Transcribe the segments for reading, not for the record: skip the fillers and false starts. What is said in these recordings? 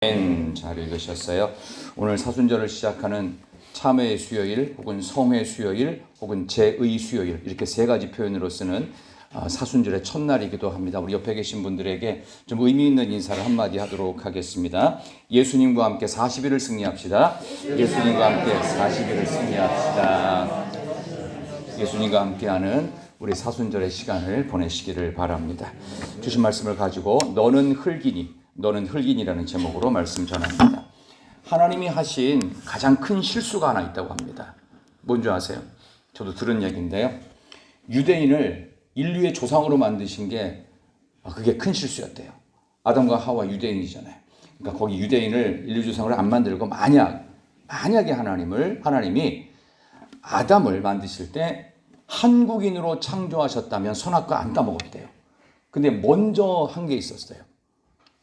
잘 읽으셨어요. 오늘 사순절을 시작하는 참회의 수요일 혹은 성회 수요일 혹은 제의 수요일 이렇게 세 가지 표현으로 쓰는 사순절의 첫날이기도 합니다. 우리 옆에 계신 분들에게 좀 의미 있는 인사를 한마디 하도록 하겠습니다. 예수님과 함께 40일을 승리합시다. 예수님과 함께 40일을 승리합시다. 예수님과 함께하는 우리 사순절의 시간을 보내시기를 바랍니다. 주신 말씀을 가지고 너는 흙이니라는 제목으로 말씀 전합니다. 하나님이 하신 가장 큰 실수가 하나 있다고 합니다. 뭔지 아세요? 저도 들은 얘기인데요. 유대인을 인류의 조상으로 만드신 게 그게 큰 실수였대요. 아담과 하와 유대인이잖아요. 그러니까 거기 유대인을 인류 조상으로 안 만들고 만약에 하나님이 아담을 만드실 때 한국인으로 창조하셨다면 선악과 안 따먹었대요. 근데 먼저 한 게 있었어요.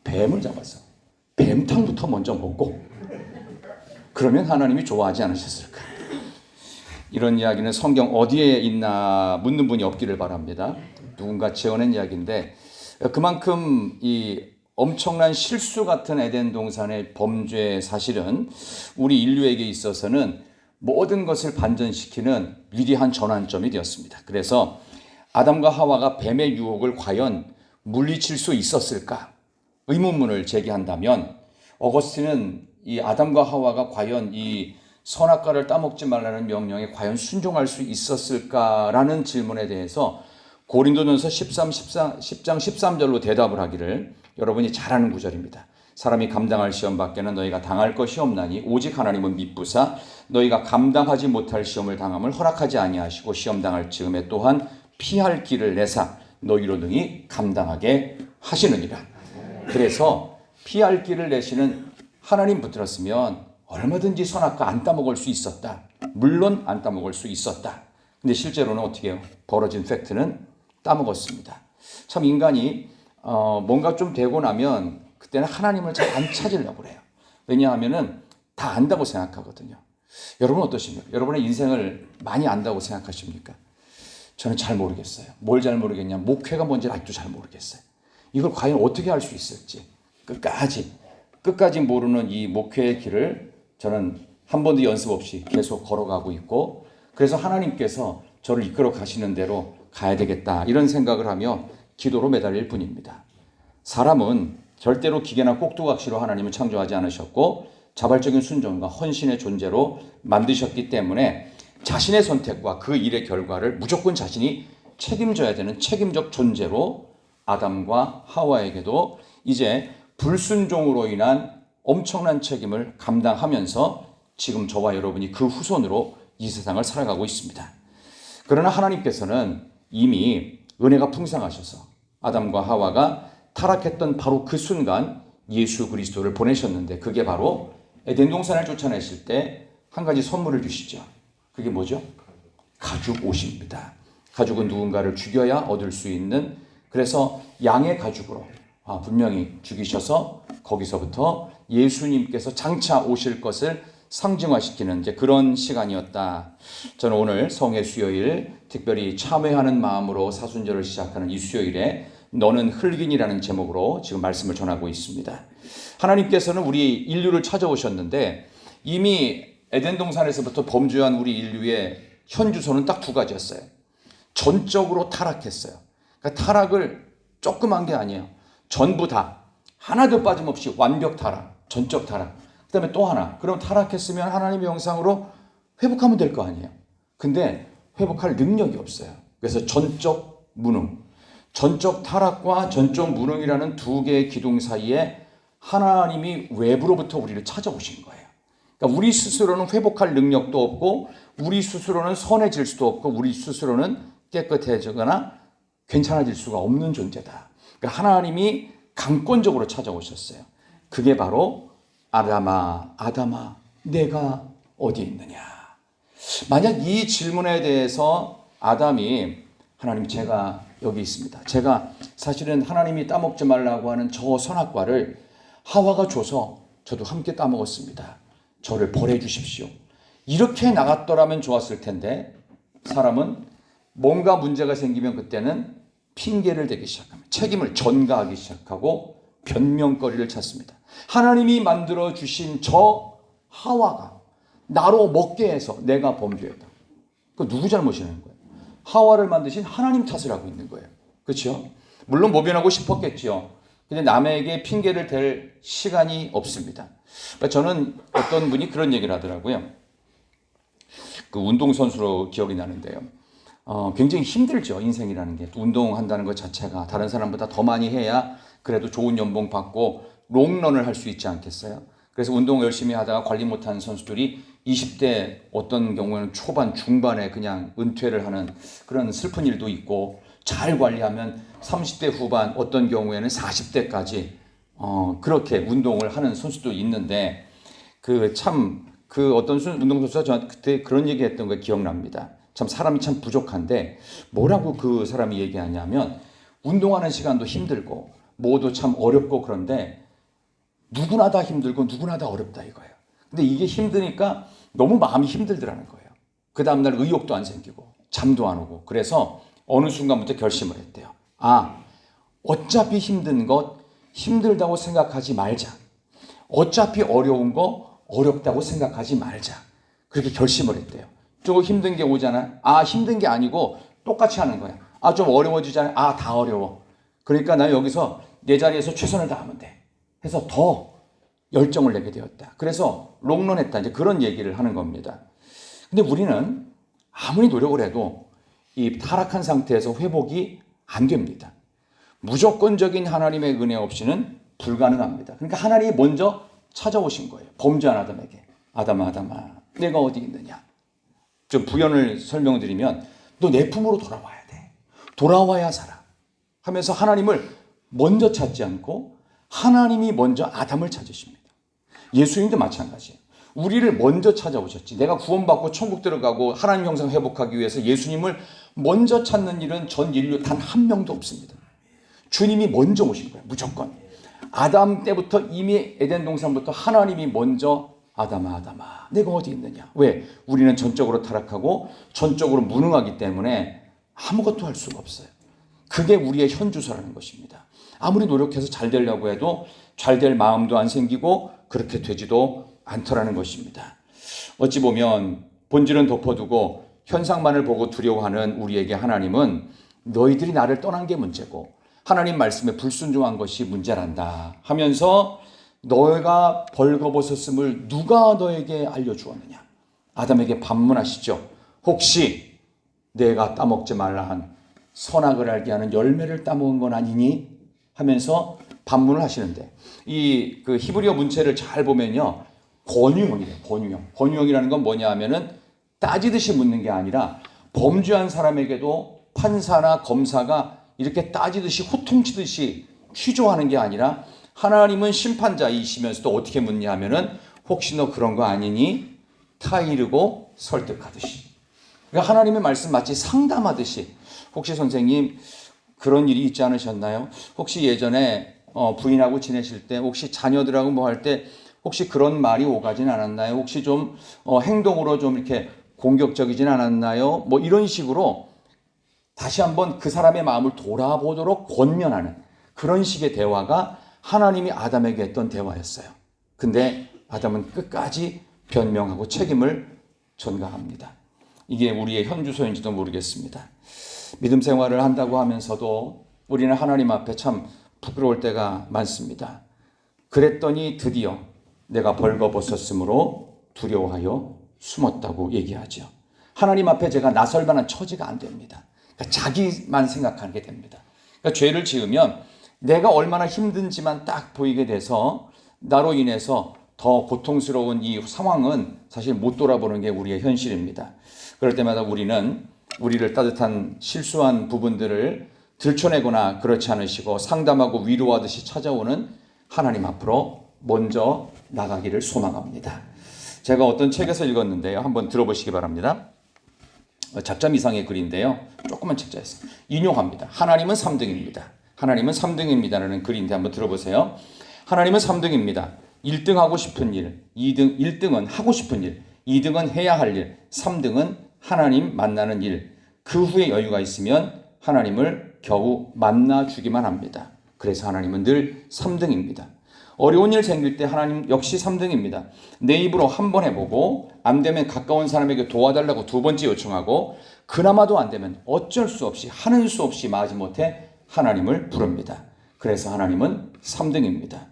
뱀을 잡았어. 뱀탕부터 먼저 먹고 그러면 하나님이 좋아하지 않으셨을까? 이런 이야기는 성경 어디에 있나 묻는 분이 없기를 바랍니다. 누군가 지어낸 이야기인데 그만큼 이 엄청난 실수 같은 에덴 동산의 범죄 사실은 우리 인류에게 있어서는 모든 것을 반전시키는 위대한 전환점이 되었습니다. 그래서 아담과 하와가 뱀의 유혹을 과연 물리칠 수 있었을까? 의문문을 제기한다면 어거스틴은 이 아담과 하와가 과연 이 선악과를 따먹지 말라는 명령에 과연 순종할 수 있었을까라는 질문에 대해서 고린도전서 10장 13절로 대답을 하기를 여러분이 잘 아는 구절입니다. 사람이 감당할 시험 밖에는 너희가 당할 것이 없나니 오직 하나님은 미쁘사 너희가 감당하지 못할 시험을 당함을 허락하지 아니하시고 시험 당할 즈음에 또한 피할 길을 내사 너희로 능히 감당하게 하시느니라. 그래서 피할 길을 내시는 하나님 붙들었으면 얼마든지 선악과 안 따먹을 수 있었다. 물론 안 따먹을 수 있었다. 근데 실제로는 어떻게 해요? 벌어진 팩트는 따먹었습니다. 참 인간이 뭔가 좀 되고 나면 그때는 하나님을 잘 안 찾으려고 그래요. 왜냐하면은 다 안다고 생각하거든요. 여러분 어떠십니까? 여러분의 인생을 많이 안다고 생각하십니까? 저는 잘 모르겠어요. 뭘 잘 모르겠냐? 목회가 뭔지 아직도 잘 모르겠어요. 이걸 과연 어떻게 할 수 있을지 끝까지 모르는 이 목회의 길을 저는 한 번도 연습 없이 계속 걸어가고 있고 그래서 하나님께서 저를 이끌어 가시는 대로 가야 되겠다 이런 생각을 하며 기도로 매달릴 뿐입니다. 사람은 절대로 기계나 꼭두각시로 하나님을 창조하지 않으셨고 자발적인 순종과 헌신의 존재로 만드셨기 때문에 자신의 선택과 그 일의 결과를 무조건 자신이 책임져야 되는 책임적 존재로 아담과 하와에게도 이제 불순종으로 인한 엄청난 책임을 감당하면서 지금 저와 여러분이 그 후손으로 이 세상을 살아가고 있습니다. 그러나 하나님께서는 이미 은혜가 풍성하셔서 아담과 하와가 타락했던 바로 그 순간 예수 그리스도를 보내셨는데 그게 바로 에덴 동산을 쫓아내실 때 한 가지 선물을 주시죠. 그게 뭐죠? 가죽 옷입니다. 가죽은 누군가를 죽여야 얻을 수 있는 그래서 양의 가죽으로 분명히 죽이셔서 거기서부터 예수님께서 장차 오실 것을 상징화시키는 이제 그런 시간이었다. 저는 오늘 성의 수요일 특별히 참회하는 마음으로 사순절을 시작하는 이 수요일에 너는 흙이니라는 제목으로 지금 말씀을 전하고 있습니다. 하나님께서는 우리 인류를 찾아오셨는데 이미 에덴 동산에서부터 범죄한 우리 인류의 현 주소는 딱 두 가지였어요. 전적으로 타락했어요. 그러니까 타락을 조그만 게 아니에요. 전부 다 하나도 빠짐없이 완벽 타락, 전적 타락. 그 다음에 또 하나. 그럼 타락했으면 하나님의 형상으로 회복하면 될 거 아니에요. 근데 회복할 능력이 없어요. 그래서 전적 무능. 전적 타락과 전적 무능이라는 두 개의 기둥 사이에 하나님이 외부로부터 우리를 찾아오신 거예요. 그러니까 우리 스스로는 회복할 능력도 없고 우리 스스로는 선해질 수도 없고 우리 스스로는 깨끗해지거나 괜찮아질 수가 없는 존재다. 그러니까 하나님이 강권적으로 찾아오셨어요. 그게 바로 아담아, 내가 어디 있느냐. 만약 이 질문에 대해서 아담이 하나님 제가 여기 있습니다. 제가 사실은 하나님이 따먹지 말라고 하는 저 선악과를 하와가 줘서 저도 함께 따먹었습니다. 저를 벌해 주십시오. 이렇게 나갔더라면 좋았을 텐데 사람은 뭔가 문제가 생기면 그때는 핑계를 대기 시작합니다. 책임을 전가하기 시작하고 변명거리를 찾습니다. 하나님이 만들어 주신 저 하와가 나로 먹게 해서 내가 범죄했다. 그 누구 잘못이라는 거예요? 하와를 만드신 하나님 탓을 하고 있는 거예요. 그렇죠? 물론 모면하고 싶었겠죠. 근데 남에게 핑계를 댈 시간이 없습니다. 저는 어떤 분이 그런 얘기를 하더라고요. 그 운동선수로 기억이 나는데요. 굉장히 힘들죠. 인생이라는 게. 운동한다는 것 자체가 다른 사람보다 더 많이 해야 그래도 좋은 연봉 받고 롱런을 할 수 있지 않겠어요? 그래서 운동 열심히 하다가 관리 못하는 선수들이 20대 어떤 경우에는 초반, 중반에 그냥 은퇴를 하는 그런 슬픈 일도 있고 잘 관리하면 30대 후반 어떤 경우에는 40대까지 그렇게 운동을 하는 선수도 있는데 그 어떤 운동선수가 저한테 그때 그런 얘기 했던 거 기억납니다. 참 사람이 참 부족한데 뭐라고 그 사람이 얘기하냐면 운동하는 시간도 힘들고 뭐도 참 어렵고 그런데 누구나 다 힘들고 누구나 다 어렵다 이거예요. 근데 이게 힘드니까 너무 마음이 힘들더라는 거예요. 그 다음날 의욕도 안 생기고 잠도 안 오고 그래서 어느 순간부터 결심을 했대요. 어차피 힘든 것 힘들다고 생각하지 말자. 어차피 어려운 거 어렵다고 생각하지 말자. 그렇게 결심을 했대요. 조금 힘든 게 오잖아. 힘든 게 아니고 똑같이 하는 거야. 좀 어려워지잖아. 다 어려워. 그러니까 나 여기서 내 자리에서 최선을 다하면 돼. 해서 더 열정을 내게 되었다. 그래서 롱런했다. 이제 그런 얘기를 하는 겁니다. 근데 우리는 아무리 노력을 해도 이 타락한 상태에서 회복이 안 됩니다. 무조건적인 하나님의 은혜 없이는 불가능합니다. 그러니까 하나님이 먼저 찾아오신 거예요. 범죄한 아담에게. 아담아, 내가 어디 있느냐. 좀 부연을 설명드리면 너 내 품으로 돌아와야 돼. 돌아와야 살아. 하면서 하나님을 먼저 찾지 않고 하나님이 먼저 아담을 찾으십니다. 예수님도 마찬가지예요. 우리를 먼저 찾아오셨지. 내가 구원받고 천국 들어가고 하나님 형상 회복하기 위해서 예수님을 먼저 찾는 일은 전 인류 단 한 명도 없습니다. 주님이 먼저 오신 거예요. 무조건. 아담 때부터 이미 에덴 동산부터 하나님이 먼저 아담아 내가 어디 있느냐. 왜? 우리는 전적으로 타락하고 전적으로 무능하기 때문에 아무것도 할 수가 없어요. 그게 우리의 현주소라는 것입니다. 아무리 노력해서 잘 되려고 해도 잘 될 마음도 안 생기고 그렇게 되지도 않더라는 것입니다. 어찌 보면 본질은 덮어두고 현상만을 보고 두려워하는 우리에게 하나님은 너희들이 나를 떠난 게 문제고 하나님 말씀에 불순종한 것이 문제란다 하면서 너희가 벌거벗었음을 누가 너에게 알려주었느냐. 아담에게 반문하시죠. 혹시 내가 따먹지 말라 한 선악을 알게 하는 열매를 따먹은 건 아니니? 하면서 반문을 하시는데 이 그 히브리어 문체를 잘 보면요. 권유형이래요. 권유형이라는 건 뭐냐 하면은 따지듯이 묻는 게 아니라 범죄한 사람에게도 판사나 검사가 이렇게 따지듯이 호통치듯이 취조하는 게 아니라 하나님은 심판자이시면서도 어떻게 묻냐 하면은 혹시 너 그런 거 아니니? 타이르고 설득하듯이. 그러니까 하나님의 말씀 마치 상담하듯이 혹시 선생님 그런 일이 있지 않으셨나요? 혹시 예전에 부인하고 지내실 때 혹시 자녀들하고 뭐 할 때 혹시 그런 말이 오가진 않았나요? 혹시 좀 행동으로 좀 이렇게 공격적이진 않았나요? 뭐 이런 식으로 다시 한번 그 사람의 마음을 돌아보도록 권면하는 그런 식의 대화가 하나님이 아담에게 했던 대화였어요. 근데 아담은 끝까지 변명하고 책임을 전가합니다. 이게 우리의 현주소인지도 모르겠습니다. 믿음 생활을 한다고 하면서도 우리는 하나님 앞에 참 부끄러울 때가 많습니다. 그랬더니 드디어 내가 벌거벗었으므로 두려워하여 숨었다고 얘기하죠. 하나님 앞에 제가 나설 만한 처지가 안 됩니다. 그러니까 자기만 생각하게 됩니다. 그러니까 죄를 지으면 내가 얼마나 힘든지만 딱 보이게 돼서 나로 인해서 더 고통스러운 이 상황은 사실 못 돌아보는 게 우리의 현실입니다. 그럴 때마다 우리는 우리를 따뜻한 실수한 부분들을 들춰내거나 그렇지 않으시고 상담하고 위로하듯이 찾아오는 하나님 앞으로 먼저 나가기를 소망합니다. 제가 어떤 책에서 읽었는데요. 한번 들어보시기 바랍니다. 잡담 이상의 글인데요. 조그만 책자였어요. 인용합니다. 하나님은 3등입니다. 하나님은 3등입니다라는 글인데 한번 들어보세요. 하나님은 3등입니다. 1등 하고 싶은 일, 1등은 하고 싶은 일, 2등은 해야 할 일, 3등은 하나님 만나는 일. 그 후에 여유가 있으면 하나님을 겨우 만나주기만 합니다. 그래서 하나님은 늘 3등입니다. 어려운 일 생길 때 하나님 역시 3등입니다. 내 입으로 한 번 해보고 안 되면 가까운 사람에게 도와달라고 두 번째 요청하고 그나마도 안 되면 어쩔 수 없이 하는 수 없이 마지못해 하나님을 부릅니다. 그래서 하나님은 3등입니다.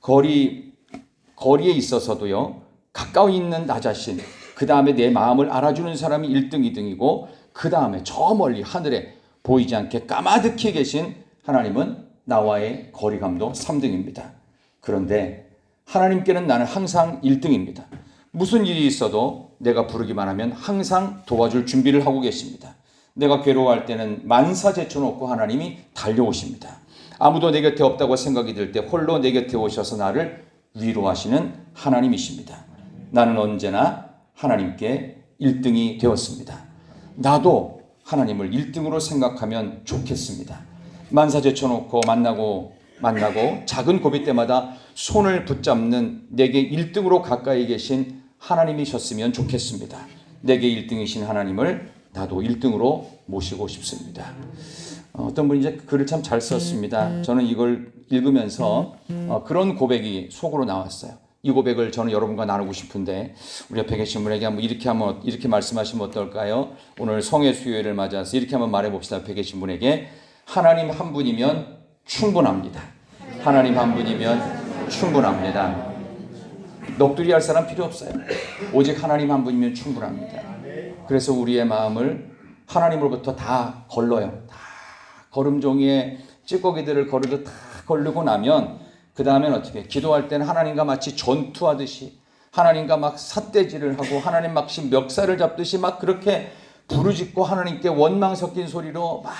거리에 있어서도요. 가까이 있는 나 자신, 그 다음에 내 마음을 알아주는 사람이 1등, 2등이고 그 다음에 저 멀리 하늘에 보이지 않게 까마득히 계신 하나님은 나와의 거리감도 3등입니다. 그런데 하나님께는 나는 항상 1등입니다. 무슨 일이 있어도 내가 부르기만 하면 항상 도와줄 준비를 하고 계십니다. 내가 괴로워할 때는 만사 제쳐놓고 하나님이 달려오십니다. 아무도 내 곁에 없다고 생각이 들 때 홀로 내 곁에 오셔서 나를 위로하시는 하나님이십니다. 나는 언제나 하나님께 1등이 되었습니다. 나도 하나님을 1등으로 생각하면 좋겠습니다. 만사 제쳐놓고 만나고 작은 고비 때마다 손을 붙잡는 내게 1등으로 가까이 계신 하나님이셨으면 좋겠습니다. 내게 1등이신 하나님을 나도 1등으로 모시고 싶습니다. 어떤 분이 이제 글을 참 잘 썼습니다. 저는 이걸 읽으면서 그런 고백이 속으로 나왔어요. 이 고백을 저는 여러분과 나누고 싶은데 우리 옆에 계신 분에게 한번 이렇게 말씀하시면 어떨까요? 오늘 성의 수요일을 맞아서 이렇게 한번 말해봅시다. 옆에 계신 분에게 하나님 한 분이면 충분합니다. 하나님 한 분이면 충분합니다. 넋두리 할 사람 필요 없어요. 오직 하나님 한 분이면 충분합니다. 그래서 우리의 마음을 하나님으로부터 다 걸러요. 다 걸음종이에 찌꺼기들을 거르듯 다 걸르고 나면 그 다음엔 어떻게 기도할 때는 하나님과 마치 전투하듯이 하나님과 막 삿대질을 하고 하나님 막 멱살을 잡듯이 막 그렇게 부르짖고 하나님께 원망 섞인 소리로 막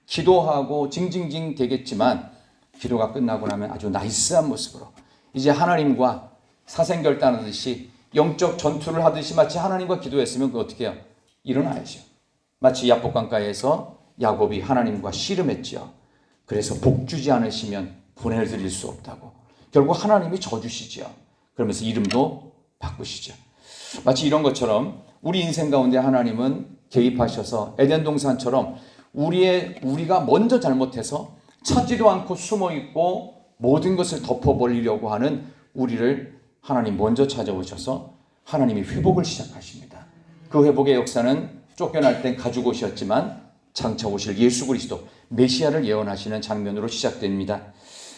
기도하고 징징징 되겠지만 기도가 끝나고 나면 아주 나이스한 모습으로 이제 하나님과 사생결단하듯이 영적 전투를 하듯이 마치 하나님과 기도했으면 그 어떻게 해요? 일어나야죠. 마치 야복강가에서 야곱이 하나님과 씨름했지요. 그래서 복 주지 않으시면 보내드릴 수 없다고. 결국 하나님이 져주시죠. 그러면서 이름도 바꾸시죠. 마치 이런 것처럼 우리 인생 가운데 하나님은 개입하셔서 에덴 동산처럼 우리가 먼저 잘못해서 찾지도 않고 숨어 있고 모든 것을 덮어버리려고 하는 우리를 하나님 먼저 찾아오셔서 하나님이 회복을 시작하십니다. 그 회복의 역사는 쫓겨날 땐 가죽 옷이었지만 장차 오실 예수 그리스도 메시아를 예언하시는 장면으로 시작됩니다.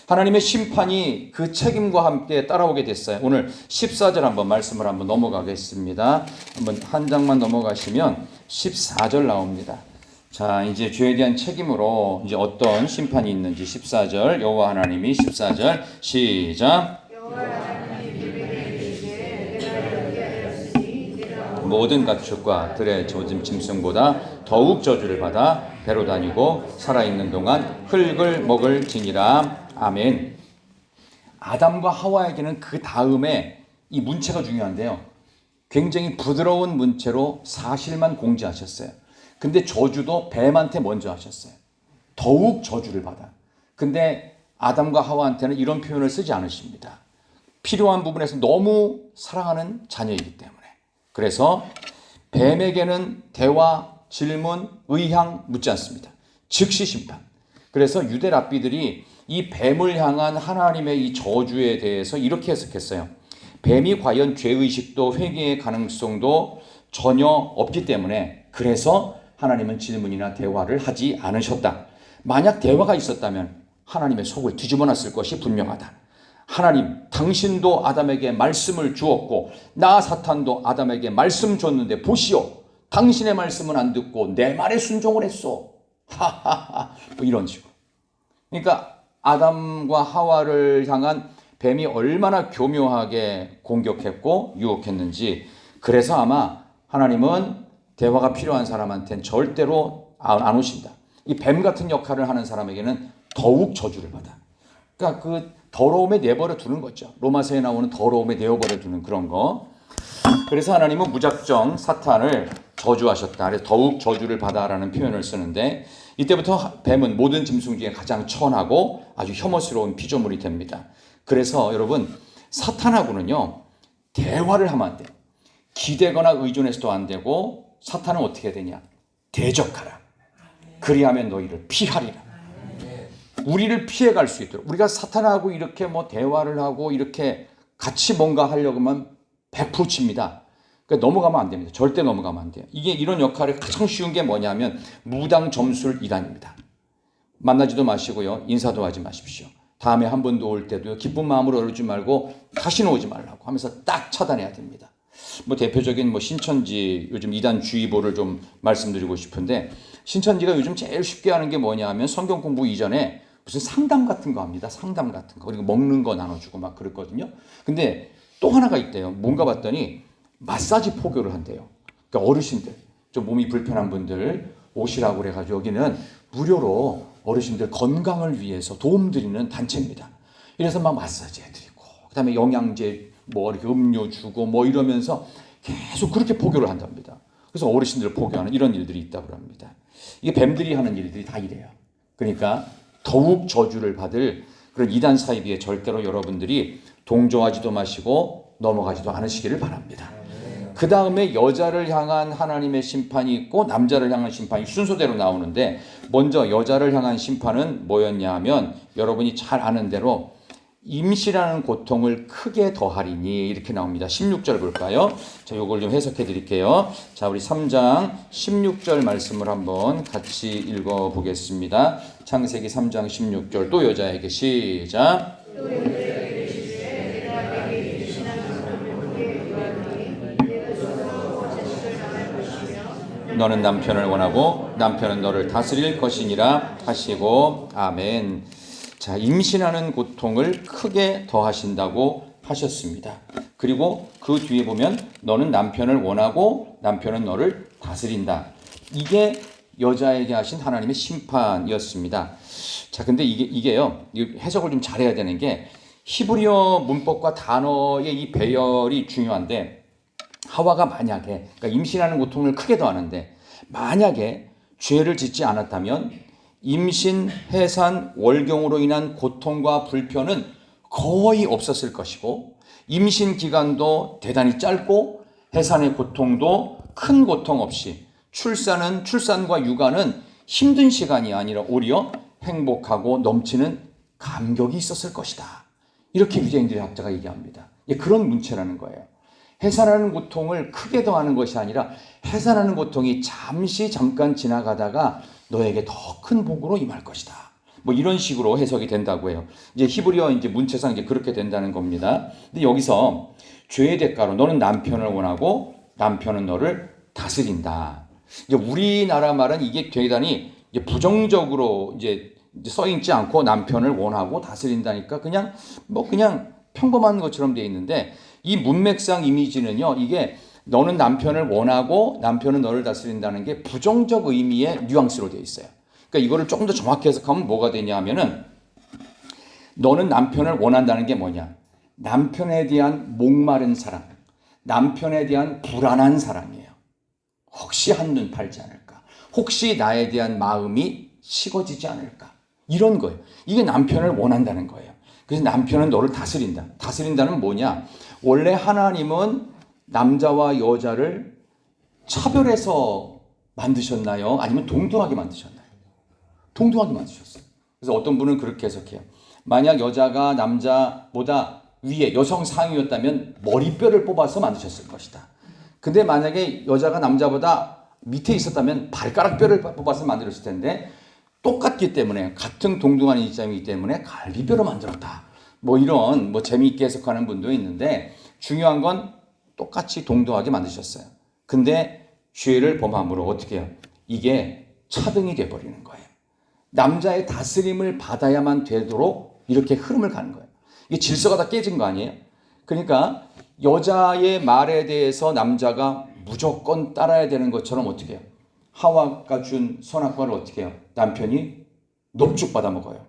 하나님의 심판이 그 책임과 함께 따라오게 됐어요. 오늘 14절 한번 말씀을 한번 넘어가겠습니다. 한번 한 장만 넘어가시면 14절 나옵니다. 자, 이제 죄에 대한 책임으로 이제 어떤 심판이 있는지 14절 여호와 하나님이 14절 시작. 모든 가축과 들의 젖은 짐승보다 더욱 저주를 받아 배로 다니고 살아있는 동안 흙을 먹을지니라. 아멘. 아담과 하와에게는 그 다음에 이 문체가 중요한데요. 굉장히 부드러운 문체로 사실만 공지하셨어요. 근데 저주도 뱀한테 먼저 하셨어요. 더욱 저주를 받아. 근데 아담과 하와한테는 이런 표현을 쓰지 않으십니다. 필요한 부분에서 너무 사랑하는 자녀이기 때문에. 그래서 뱀에게는 대화, 질문, 의향 묻지 않습니다. 즉시 심판. 그래서 유대 랍비들이 이 뱀을 향한 하나님의 이 저주에 대해서 이렇게 해석했어요. 뱀이 과연 죄의식도 회개의 가능성도 전혀 없기 때문에 그래서 하나님은 질문이나 대화를 하지 않으셨다. 만약 대화가 있었다면 하나님의 속을 뒤집어 놨을 것이 분명하다. 하나님, 당신도 아담에게 말씀을 주었고 나 사탄도 아담에게 말씀 줬는데 보시오. 당신의 말씀은 안 듣고 내 말에 순종을 했소. 하하하. 뭐 이런 식으로. 그러니까 아담과 하와를 향한 뱀이 얼마나 교묘하게 공격했고 유혹했는지 그래서 아마 하나님은 대화가 필요한 사람한테는 절대로 안 오신다. 이 뱀 같은 역할을 하는 사람에게는 더욱 저주를 받아. 그러니까 그 더러움에 내버려 두는 거죠. 로마서에 나오는 더러움에 내버려 두는 그런 거. 그래서 하나님은 무작정 사탄을 저주하셨다. 그래서 더욱 저주를 받아라는 표현을 쓰는데 이때부터 뱀은 모든 짐승 중에 가장 천하고 아주 혐오스러운 피조물이 됩니다. 그래서 여러분 사탄하고는요 대화를 하면 안 돼요. 기대거나 의존해서도 안 되고 사탄은 어떻게 되냐? 대적하라. 그리하면 너희를 피하리라. 우리를 피해갈 수 있도록 우리가 사탄하고 이렇게 뭐 대화를 하고 이렇게 같이 뭔가 하려고 하면 100% 칩니다. 그러니까 넘어가면 안 됩니다. 절대 넘어가면 안 돼요. 이게 이런 역할을 가장 쉬운 게 뭐냐면 무당 점술 이단입니다. 만나지도 마시고요. 인사도 하지 마십시오. 다음에 한 번 더 올 때도 기쁜 마음으로 오지 말고 다시는 오지 말라고 하면서 딱 차단해야 됩니다. 뭐 대표적인 뭐 신천지 요즘 이단 주의보를 좀 말씀드리고 싶은데, 신천지가 요즘 제일 쉽게 하는 게 뭐냐 하면 성경 공부 이전에 무슨 상담 같은 거 합니다. 상담 같은 거. 그리고 먹는 거 나눠주고 막 그랬거든요. 근데 또 하나가 있대요. 뭔가 봤더니 마사지 포교를 한대요. 그러니까 어르신들, 좀 몸이 불편한 분들 오시라고 그래가지고 여기는 무료로 어르신들 건강을 위해서 도움드리는 단체입니다. 이래서 막 마사지 해드리고, 그 다음에 영양제 뭐 이렇게 음료 주고 뭐 이러면서 계속 그렇게 포교를 한답니다. 그래서 어르신들 포교하는 이런 일들이 있다고 합니다. 이게 뱀들이 하는 일들이 다 이래요. 그러니까 더욱 저주를 받을 그런 이단 사이비에 절대로 여러분들이 동조하지도 마시고 넘어가지도 않으시기를 바랍니다. 그 다음에 여자를 향한 하나님의 심판이 있고 남자를 향한 심판이 순서대로 나오는데, 먼저 여자를 향한 심판은 뭐였냐 하면 여러분이 잘 아는 대로 임신하는 고통을 크게 더하리니 이렇게 나옵니다. 16절 볼까요? 자, 이걸 좀 해석해 드릴게요. 자, 우리 3장 16절 말씀을 한번 같이 읽어 보겠습니다. 창세기 3장 16절, 또 여자에게 시작. 너는 남편을 원하고 남편은 너를 다스릴 것이니라 하시고, 아멘. 자, 임신하는 고통을 크게 더하신다고 하셨습니다. 그리고 그 뒤에 보면 너는 남편을 원하고 남편은 너를 다스린다. 이게 여자에게 하신 하나님의 심판이었습니다. 자, 근데 이게요, 해석을 좀 잘해야 되는 게 히브리어 문법과 단어의 이 배열이 중요한데, 하와가 만약에, 그러니까 임신하는 고통을 크게 더하는데, 만약에 죄를 짓지 않았다면 임신, 해산, 월경으로 인한 고통과 불편은 거의 없었을 것이고, 임신 기간도 대단히 짧고 해산의 고통도 큰 고통 없이, 출산과 육아는 힘든 시간이 아니라 오히려 행복하고 넘치는 감격이 있었을 것이다. 이렇게 유대인들의 학자가 얘기합니다. 그런 문체라는 거예요. 해산하는 고통을 크게 더하는 것이 아니라 해산하는 고통이 잠깐 지나가다가 너에게 더 큰 복으로 임할 것이다. 뭐 이런 식으로 해석이 된다고 해요. 이제 히브리어 이제 문체상 이제 그렇게 된다는 겁니다. 근데 여기서 죄의 대가로 너는 남편을 원하고 남편은 너를 다스린다. 이제 우리나라 말은 이게 대단히 이제 부정적으로 이제 써 있지 않고 남편을 원하고 다스린다니까 그냥 평범한 것처럼 되어 있는데, 이 문맥상 이미지는요, 이게 너는 남편을 원하고 남편은 너를 다스린다는 게 부정적 의미의 뉘앙스로 되어 있어요. 그러니까 이거를 조금 더 정확히 해석하면 뭐가 되냐 하면은, 너는 남편을 원한다는 게 뭐냐? 남편에 대한 목마른 사랑, 남편에 대한 불안한 사랑이에요. 혹시 한눈 팔지 않을까? 혹시 나에 대한 마음이 식어지지 않을까? 이런 거예요. 이게 남편을 원한다는 거예요. 그래서 남편은 너를 다스린다. 다스린다는 뭐냐? 원래 하나님은 남자와 여자를 차별해서 만드셨나요? 아니면 동등하게 만드셨나요? 동등하게 만드셨어요. 그래서 어떤 분은 그렇게 해석해요. 만약 여자가 남자보다 위에 여성 상위였다면 머리뼈를 뽑아서 만드셨을 것이다. 근데 만약에 여자가 남자보다 밑에 있었다면 발가락뼈를 뽑아서 만들었을 텐데, 똑같기 때문에, 같은 동등한 입장이기 때문에 갈비뼈로 만들었다. 뭐 이런 재미있게 해석하는 분도 있는데, 중요한 건 똑같이 동등하게 만드셨어요. 근데 죄를 범함으로 어떻게 해요? 이게 차등이 돼버리는 거예요. 남자의 다스림을 받아야만 되도록 이렇게 흐름을 가는 거예요. 이게 질서가 다 깨진 거 아니에요? 그러니까 여자의 말에 대해서 남자가 무조건 따라야 되는 것처럼 어떻게 해요? 하와가 준 선악과를 어떻게 해요? 남편이 넙죽 받아 먹어요.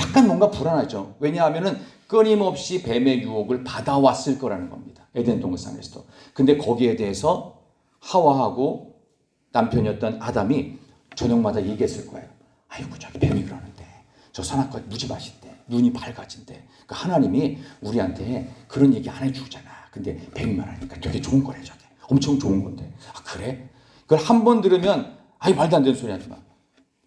약간 뭔가 불안하죠. 왜냐하면은 끊임없이 뱀의 유혹을 받아왔을 거라는 겁니다. 에덴 동산에서도. 근데 거기에 대해서 하와하고 남편이었던 아담이 저녁마다 얘기했을 거예요. 아이고, 저기 뱀이 그러는데 저 선악과 무지 맛있대. 눈이 밝아진대. 그러니까 하나님이 우리한테 그런 얘기 안 해주잖아. 근데 뱀이 말하니까 되게 좋은 거래, 저게. 엄청 좋은 건데. 아, 그래? 그걸 한 번 들으면, 아이, 말도 안 되는 소리 하지 마.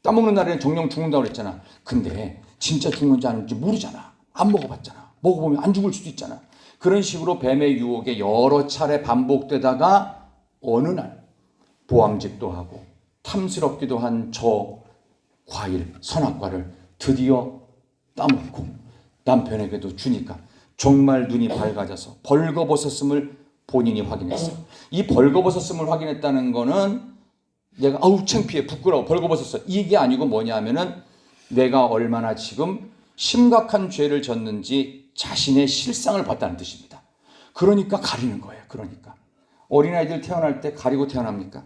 따먹는 날에는 정령 죽는다고 그랬잖아. 근데 진짜 죽는지 아닌지 모르잖아. 안 먹어봤잖아. 먹어보면 안 죽을 수도 있잖아. 그런 식으로 뱀의 유혹에 여러 차례 반복되다가 어느 날 보암직도 하고 탐스럽기도 한 저 과일, 선악과를 드디어 따먹고 남편에게도 주니까 정말 눈이 밝아져서 벌거벗었음을 본인이 확인했어요. 이 벌거벗었음을 확인했다는 거는 내가 아우 창피해 부끄러워 벌거벗었어 이게 아니고 뭐냐 하면은 내가 얼마나 지금 심각한 죄를 졌는지 자신의 실상을 봤다는 뜻입니다. 그러니까 가리는 거예요. 그러니까 어린아이들 태어날 때 가리고 태어납니까?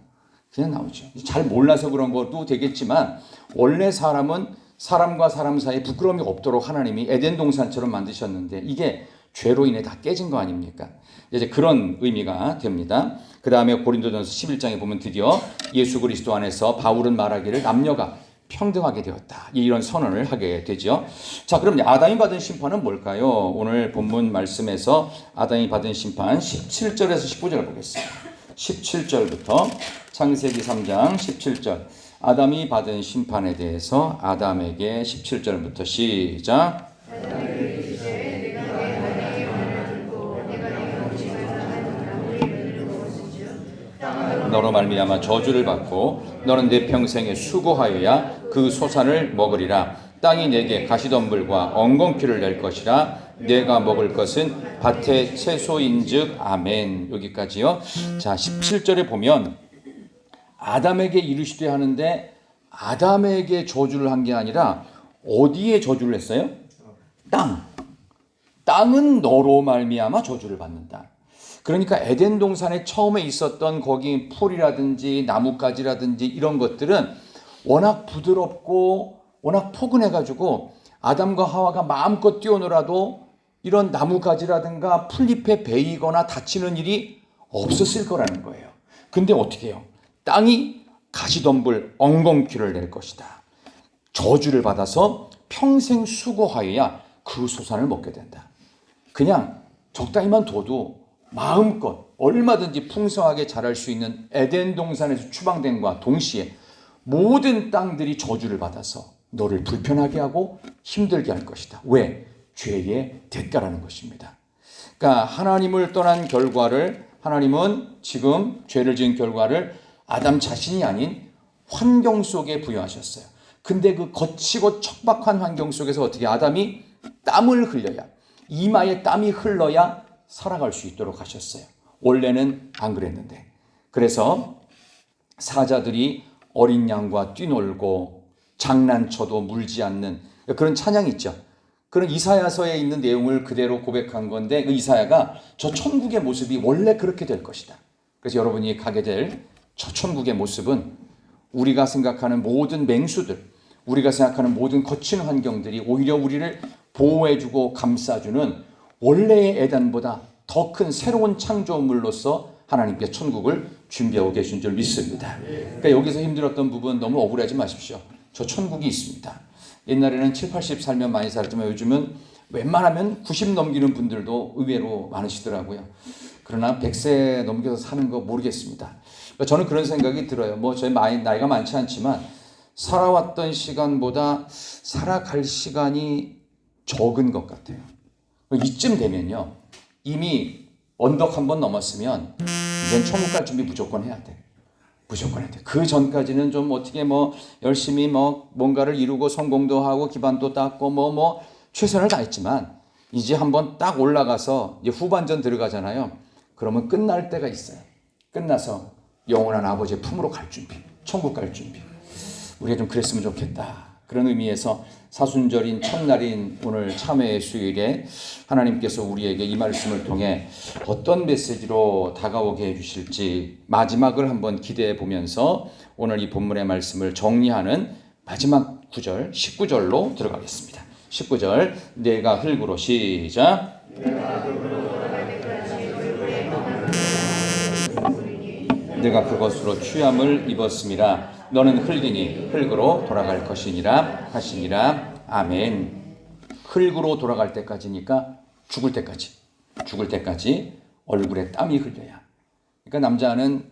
그냥 나오죠. 잘 몰라서 그런 것도 되겠지만 원래 사람은 사람과 사람 사이에 부끄러움이 없도록 하나님이 에덴 동산처럼 만드셨는데 이게 죄로 인해 다 깨진 거 아닙니까? 이제 그런 의미가 됩니다. 그 다음에 고린도전서 11장에 보면 드디어 예수 그리스도 안에서 바울은 말하기를 남녀가 평등하게 되었다. 이런 선언을 하게 되죠. 자, 그럼 아담이 받은 심판은 뭘까요? 오늘 본문 말씀에서 아담이 받은 심판 17절에서 19절 보겠습니다. 17절부터 창세기 3장 17절 아담이 받은 심판에 대해서 아담에게 17절부터 시작. 너로 말미암아 저주를 받고 너는 내 평생에 수고하여야 그 소산을 먹으리라. 땅이 내게 가시덤불과 엉겅퀴를 낼 것이라. 내가 먹을 것은 밭의 채소인즉 아멘. 여기까지요. 자, 17절에 보면 아담에게 이르시되 하는데 아담에게 저주를 한 게 아니라 어디에 저주를 했어요? 땅은 너로 말미암아 저주를 받는다. 그러니까 에덴 동산에 처음에 있었던 거기 풀이라든지 나뭇가지라든지 이런 것들은 워낙 부드럽고 워낙 포근해가지고 아담과 하와가 마음껏 뛰어놀아도 이런 나뭇가지라든가 풀잎에 베이거나 다치는 일이 없었을 거라는 거예요. 근데 어떻게 해요? 땅이 가시덤불 엉겅퀴를 낼 것이다. 저주를 받아서 평생 수고하여야 그 소산을 먹게 된다. 그냥 적당히만 둬도 마음껏 얼마든지 풍성하게 자랄 수 있는 에덴 동산에서 추방됨과 동시에 모든 땅들이 저주를 받아서 너를 불편하게 하고 힘들게 할 것이다. 왜? 죄의 대가라는 것입니다. 그러니까 하나님을 떠난 결과를 하나님은 지금 죄를 지은 결과를 아담 자신이 아닌 환경 속에 부여하셨어요. 근데 그 거치고 척박한 환경 속에서 어떻게 아담이 땀을 흘려야 이마에 땀이 흘러야 살아갈 수 있도록 하셨어요. 원래는 안 그랬는데. 그래서 사자들이 어린 양과 뛰놀고 장난쳐도 물지 않는 그런 찬양이 있죠. 그런 이사야서에 있는 내용을 그대로 고백한 건데 그 이사야가 저 천국의 모습이 원래 그렇게 될 것이다. 그래서 여러분이 가게 될 저 천국의 모습은 우리가 생각하는 모든 맹수들, 우리가 생각하는 모든 거친 환경들이 오히려 우리를 보호해주고 감싸주는 원래의 에덴보다 더 큰 새로운 창조물로서 하나님께 천국을 준비하고 계신 줄 믿습니다. 그러니까 여기서 힘들었던 부분 너무 억울하지 마십시오. 저 천국이 있습니다. 옛날에는 7, 80 살면 많이 살았지만 요즘은 웬만하면 90 넘기는 분들도 의외로 많으시더라고요. 그러나 100세 넘겨서 사는 거 모르겠습니다. 저는 그런 생각이 들어요. 뭐 저희 나이가 많지 않지만 살아왔던 시간보다 살아갈 시간이 적은 것 같아요. 이쯤 되면요. 이미 언덕 한번 넘었으면 이젠 천국 갈 준비 무조건 해야 돼. 무조건 해야 돼. 그 전까지는 좀 어떻게 열심히 뭔가를 이루고 성공도 하고 기반도 닦고 최선을 다했지만 이제 한번 딱 올라가서 이제 후반전 들어가잖아요. 그러면 끝날 때가 있어요. 끝나서 영원한 아버지의 품으로 갈 준비, 천국 갈 준비. 우리가 좀 그랬으면 좋겠다. 그런 의미에서 사순절인 첫날인 오늘 참회의 수요일에 하나님께서 우리에게 이 말씀을 통해 어떤 메시지로 다가오게 해주실지 마지막을 한번 기대해 보면서 오늘 이 본문의 말씀을 정리하는 마지막 구절 19절로 들어가겠습니다. 19절 내가 흙으로 시작. 내가 그것으로 취함을 입었음이라. 너는 흙이니 흙으로 돌아갈 것이니라 하시니라. 아멘. 흙으로 돌아갈 때까지니까 죽을 때까지 얼굴에 땀이 흘려야. 그러니까 남자는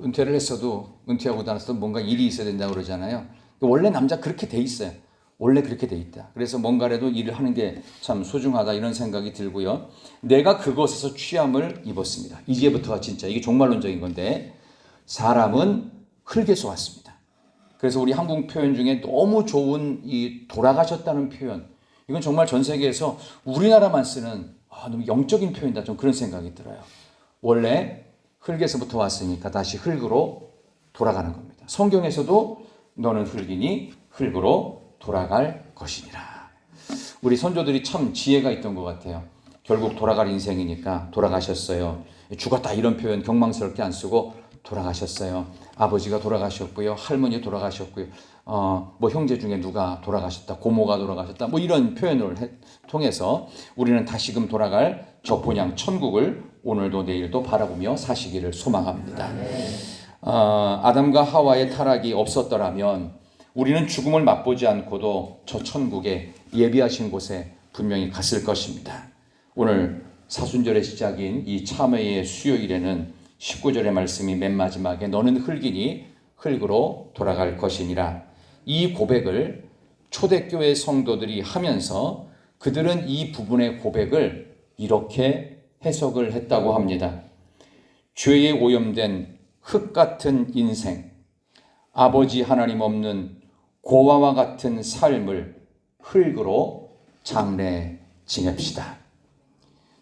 은퇴를 했어도 은퇴하고 나서도 뭔가 일이 있어야 된다고 그러잖아요. 원래 남자 그렇게 돼 있어요. 원래 그렇게 돼 있다. 그래서 뭔가라도 일을 하는 게 참 소중하다 이런 생각이 들고요. 내가 그것에서 취함을 입었습니다. 이제부터가 진짜 이게 종말론적인 건데 사람은 흙에서 왔습니다. 그래서 우리 한국 표현 중에 너무 좋은 이 돌아가셨다는 표현, 이건 정말 전 세계에서 우리나라만 쓰는 너무 영적인 표현이다. 좀 그런 생각이 들어요. 원래 흙에서부터 왔으니까 다시 흙으로 돌아가는 겁니다. 성경에서도 너는 흙이니 흙으로 돌아갈 것이니라. 우리 선조들이 참 지혜가 있던 것 같아요. 결국 돌아갈 인생이니까 돌아가셨어요. 죽었다 이런 표현 경망스럽게 안 쓰고 돌아가셨어요. 아버지가 돌아가셨고요. 할머니 돌아가셨고요. 뭐 형제 중에 누가 돌아가셨다. 고모가 돌아가셨다. 뭐 이런 표현을 통해서 우리는 다시금 돌아갈 저 본향 천국을 오늘도 내일도 바라보며 사시기를 소망합니다. 아담과 하와의 타락이 없었더라면 우리는 죽음을 맛보지 않고도 저 천국에 예비하신 곳에 분명히 갔을 것입니다. 오늘 사순절의 시작인 이 참회의 수요일에는 19절의 말씀이 맨 마지막에 너는 흙이니 흙으로 돌아갈 것이니라. 이 고백을 초대교회 성도들이 하면서 그들은 이 부분의 고백을 이렇게 해석을 했다고 합니다. 죄에 오염된 흙 같은 인생, 아버지 하나님 없는 고아와 같은 삶을 흙으로 장래 지냅시다.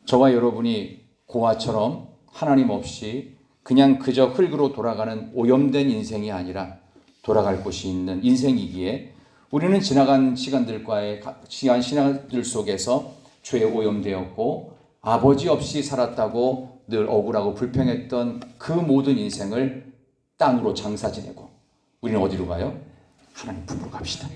저와 여러분이 고아처럼 하나님 없이 그냥 그저 흙으로 돌아가는 오염된 인생이 아니라 돌아갈 곳이 있는 인생이기에 우리는 지나간 시간들과의 시간들 속에서 죄에 오염되었고 아버지 없이 살았다고 늘 억울하고 불평했던 그 모든 인생을 땅으로 장사 지내고 우리는 어디로 가요? 하나님 품으로 갑시다.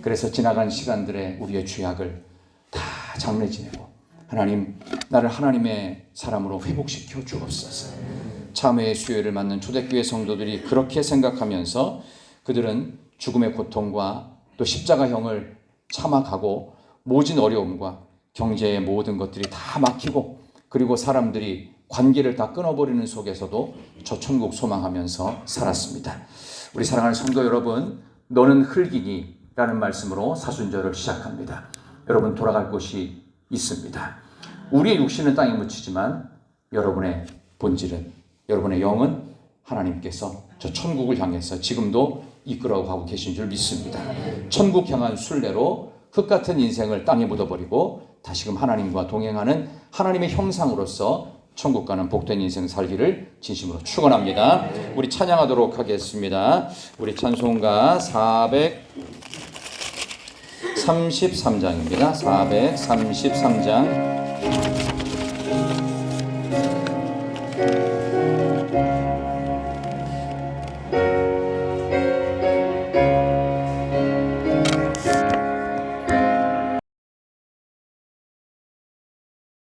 그래서 지나간 시간들의 우리의 죄악을 다 장래 지내고 하나님 나를 하나님의 사람으로 회복시켜 주옵소서. 참회의 수요일을 맞는 초대교회 성도들이 그렇게 생각하면서 그들은 죽음의 고통과 또 십자가형을 참아가고 모진 어려움과 경제의 모든 것들이 다 막히고 그리고 사람들이 관계를 다 끊어버리는 속에서도 저 천국 소망하면서 살았습니다. 우리 사랑하는 성도 여러분, 너는 흙이니 라는 말씀으로 사순절을 시작합니다. 여러분 돌아갈 곳이 있습니다. 우리의 육신은 땅에 묻히지만 여러분의 본질은, 여러분의 영은 하나님께서 저 천국을 향해서 지금도 이끌어가고 계신 줄 믿습니다. 천국 향한 순례로 흙 같은 인생을 땅에 묻어버리고 다시금 하나님과 동행하는 하나님의 형상으로서 천국 가는 복된 인생 살기를 진심으로 축원합니다. 우리 찬양하도록 하겠습니다. 우리 찬송가 433장입니다. 433장